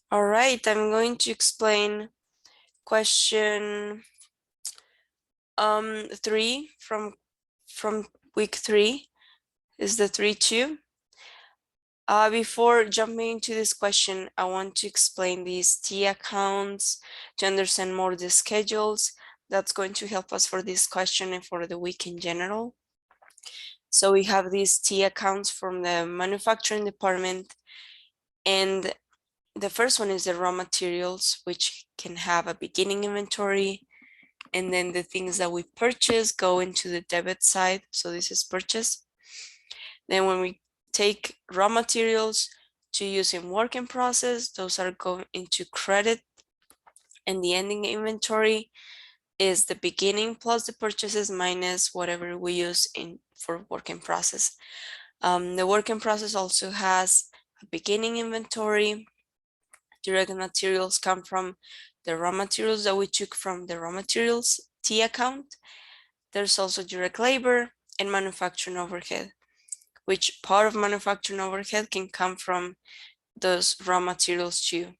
All right, I'm going to explain question 3 from week 3 is the 3-2. Before jumping into this question, I want to explain these T accounts to understand more the schedules. That's going to help us for this question and for the week in general. So we have these T accounts from the manufacturing department, and the first one is the raw materials, which can have a beginning inventory, and then the things that we purchase go into the debit side. So this is purchase. Then when we take raw materials to use in work in process, those are going into credit, and the ending inventory is the beginning plus the purchases minus whatever we use in for work in process. The work in process also has a beginning inventory. Direct materials come from the raw materials that we took from the raw materials T account. There's also direct labor and manufacturing overhead, which part of manufacturing overhead can come from those raw materials too,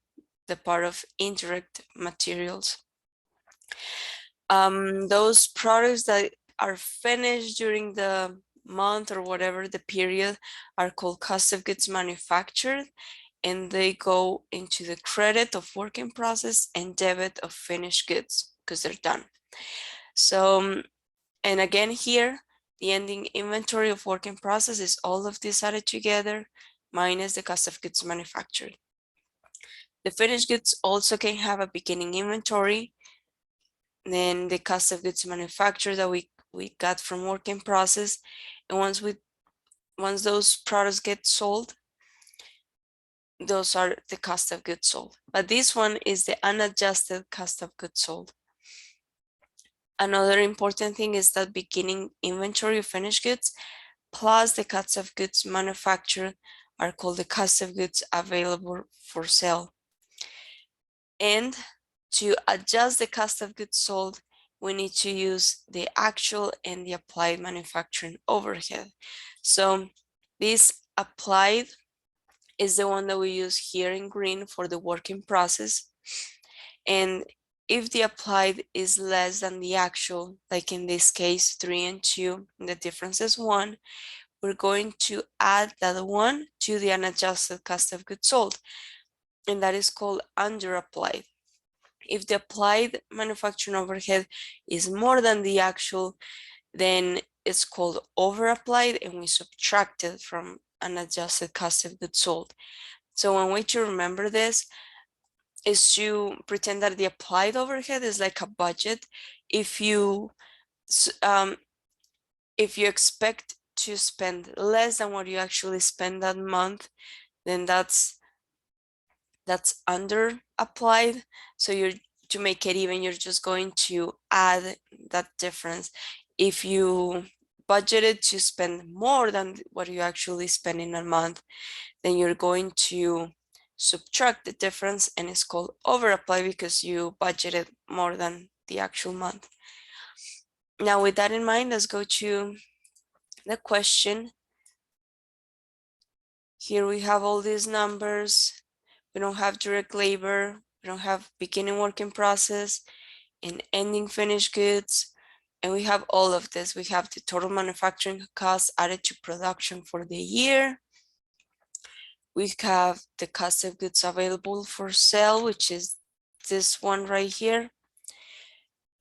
the part of indirect materials. Those products that are finished during the month or whatever the period are called cost of goods manufactured, and they go into the credit of work in process and debit of finished goods because they're done. So, and again here, the ending inventory of work in process is all of this added together minus the cost of goods manufactured. The finished goods also can have a beginning inventory, then the cost of goods manufactured that we got from work in process, and once those products get sold, those are the cost of goods sold. But this one is the unadjusted cost of goods sold. Another important thing is that beginning inventory of finished goods plus the cost of goods manufactured are called the cost of goods available for sale. And to adjust the cost of goods sold, we need to use the actual and the applied manufacturing overhead. So this applied is the one that we use here in green for the work in process. And if the applied is less than the actual, like in this case 3 and 2, and the difference is 1, we're going to add that 1 to the unadjusted cost of goods sold, and that is called under applied. If the applied manufacturing overhead is more than the actual, then it's called over applied, and we subtract it from an adjusted cost of goods sold. So one way to remember this is to pretend that the applied overhead is like a budget. If you expect to spend less than what you actually spend that month, then that's under applied. So to make it even, you're just going to add that difference. If you budgeted to spend more than what you actually spend in a month, then you're going to subtract the difference, and it's called over apply because you budgeted more than the actual month. Now, with that in mind, let's go to the question. Here we have all these numbers. We don't have direct labor. We don't have beginning work in process and ending finished goods. And we have all of this. We have the total manufacturing cost added to production for the year. We have the cost of goods available for sale, which is this one right here.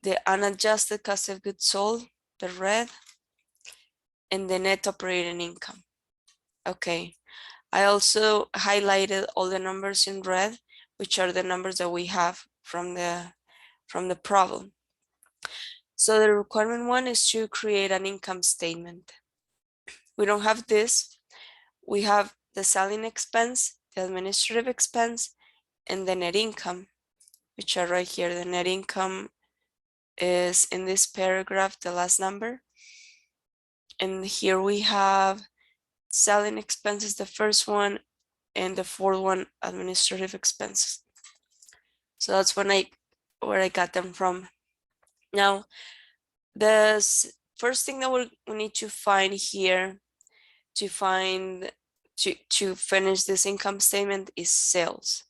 The unadjusted cost of goods sold, the red, and the net operating income. Okay, I also highlighted all the numbers in red, which are the numbers that we have from the problem. So the requirement 1 is to create an income statement. We don't have this. We have the selling expense, the administrative expense, and the net income, which are right here. The net income is in this paragraph, the last number. And here we have selling expenses, the first one, and the fourth one, administrative expenses. So that's where I got them from. Now, the first thing that we need to find here to finish this income statement is sales.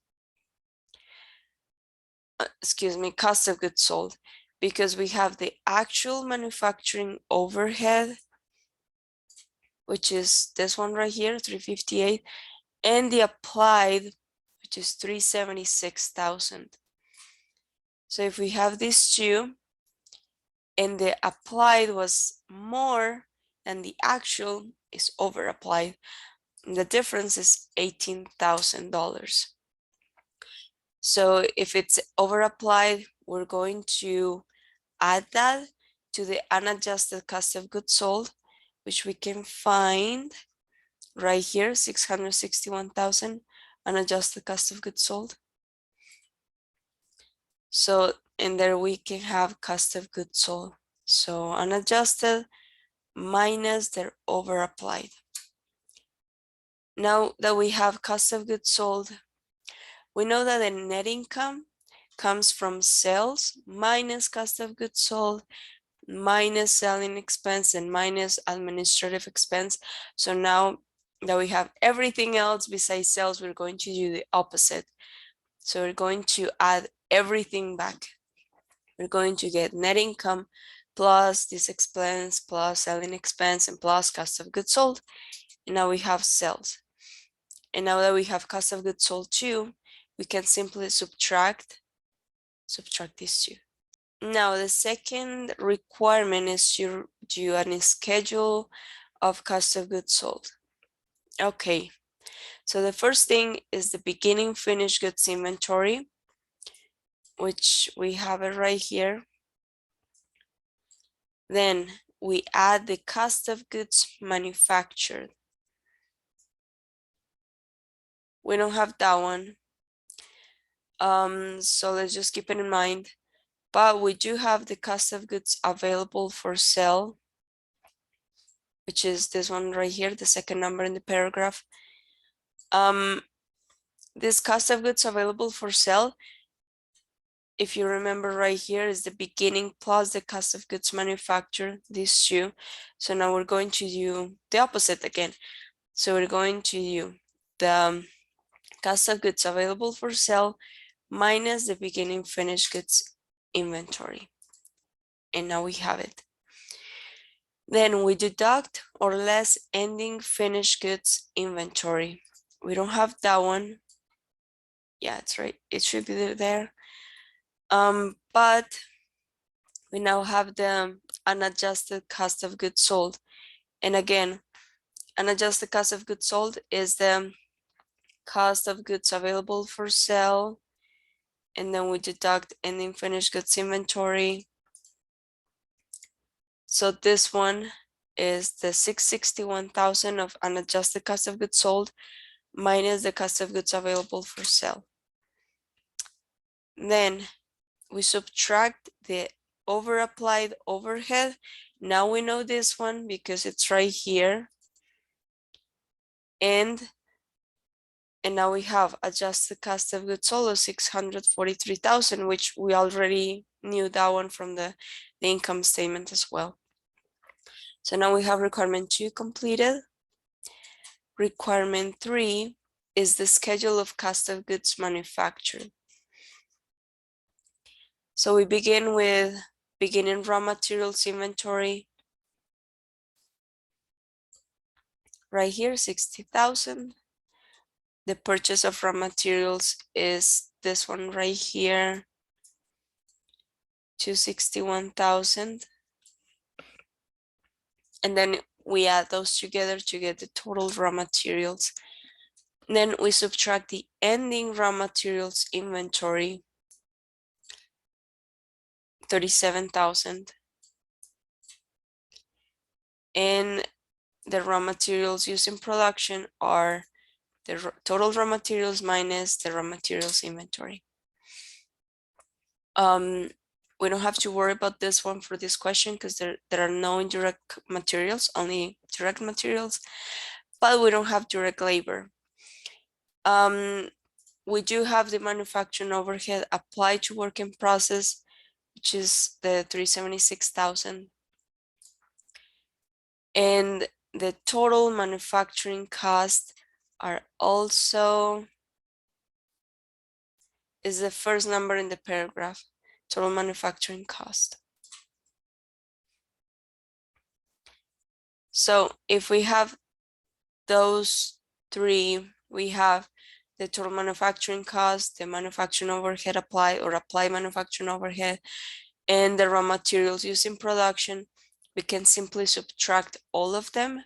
excuse me, cost of goods sold, because we have the actual manufacturing overhead, which is this one right here, 358, and the applied, which is 376,000. So if we have these two, and the applied was more than the actual, is over applied, the difference is $18,000. So if it's over applied, we're going to add that to the unadjusted cost of goods sold, which we can find right here, 661,000 unadjusted cost of goods sold. So in there we can have cost of goods sold. So unadjusted minus their over applied. Now that we have cost of goods sold, we know that the net income comes from sales minus cost of goods sold minus selling expense and minus administrative expense. So now that we have everything else besides sales, we're going to do the opposite. So we're going to add everything back. We're going to get net income plus this expense plus selling expense and plus cost of goods sold. And now we have sales. And now that we have cost of goods sold too, we can simply subtract these two. Now the second requirement is to do a schedule of cost of goods sold. Okay, so the first thing is the beginning finished goods inventory, which we have it right here. Then we add the cost of goods manufactured. We don't have that one. So let's just keep it in mind. But we do have the cost of goods available for sale, which is this one right here, the second number in the paragraph. This cost of goods available for sale, if you remember right here, is the beginning plus the cost of goods manufactured, these two. So now we're going to do the opposite again. So we're going to do the cost of goods available for sale minus the beginning finished goods inventory. And now we have it. Then we deduct or less ending finished goods inventory. We don't have that one. Yeah, it's right. It should be there. But we now have the unadjusted cost of goods sold. And again, unadjusted cost of goods sold is the cost of goods available for sale. And then we deduct ending finished goods inventory. So this one is the 661,000 of unadjusted cost of goods sold minus the cost of goods available for sale. Then we subtract the over applied overhead. Now we know this one because it's right here. And now we have adjusted cost of goods sold of 643,000, which we already knew that one from the income statement as well. So now we have requirement 2 completed. Requirement 3 is the schedule of cost of goods manufactured. So we begin with beginning raw materials inventory. Right here, 60,000. The purchase of raw materials is this one right here, 261,000. And then we add those together to get the total raw materials. Then we subtract the ending raw materials inventory, 37,000. And the raw materials used in production are the total raw materials minus the raw materials inventory. We don't have to worry about this one for this question because there are no indirect materials, only direct materials, but we don't have direct labor. We do have the manufacturing overhead applied to work in process, which is the 376,000. And the total manufacturing costs are also is the first number in the paragraph, total manufacturing cost. So if we have those three, we have the total manufacturing cost, the manufacturing overhead applied or applied manufacturing overhead, and the raw materials used in production. We can simply subtract all of them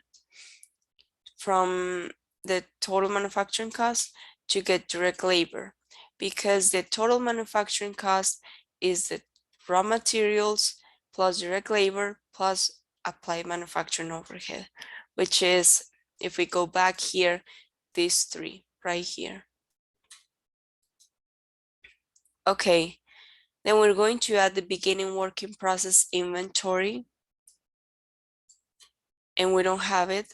from the total manufacturing cost to get direct labor, because the total manufacturing cost is the raw materials plus direct labor plus applied manufacturing overhead, which is, if we go back here, these three right here. Okay, then we're going to add the beginning work in process inventory, and we don't have it.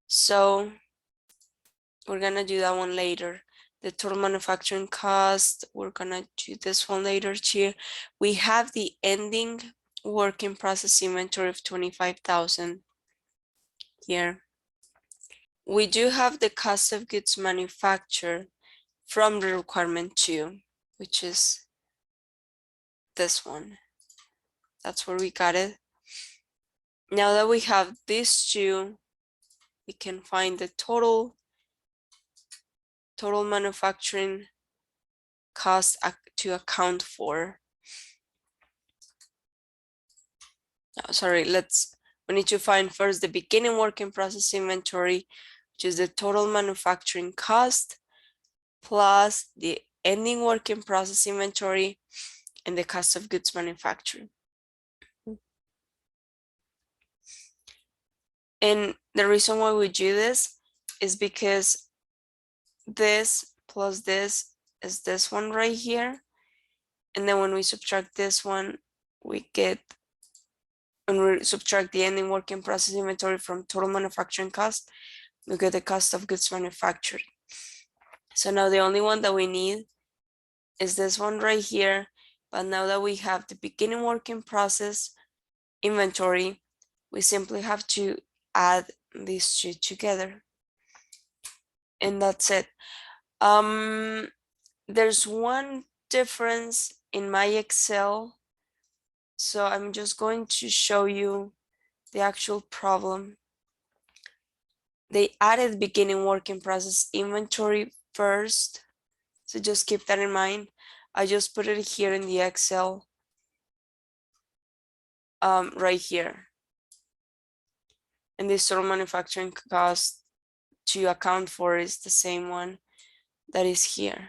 So we're gonna do that one later. The total manufacturing cost, we're gonna do this one later here. We have the ending work in process inventory of 25,000 here. We do have the cost of goods manufactured from the requirement 2, which is this one. That's where we got it. Now that we have these two, we can find the total manufacturing cost to account for. No, sorry, we need to find first the beginning work in process inventory, which is the total manufacturing cost plus the ending work in process inventory and the cost of goods manufactured. And the reason why we do this is because this plus this is this one right here. And then when we subtract this one, we get, when we subtract the ending work in process inventory from total manufacturing cost, we get the cost of goods manufactured. So now the only one that we need is this one right here. But now that we have the beginning work in process inventory, we simply have to add these two together. And that's it. There's one difference in my Excel. So I'm just going to show you the actual problem. They added beginning work in process inventory first. So just keep that in mind. I just put it here in the Excel right here. And this total manufacturing cost to account for is the same one that is here.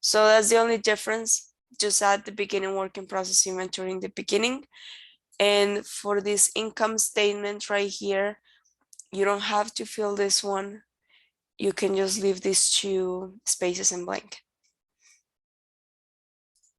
So that's the only difference. Just add the beginning work in process inventory in the beginning. And for this income statement right here, you don't have to fill this one. You can just leave these two spaces in blank.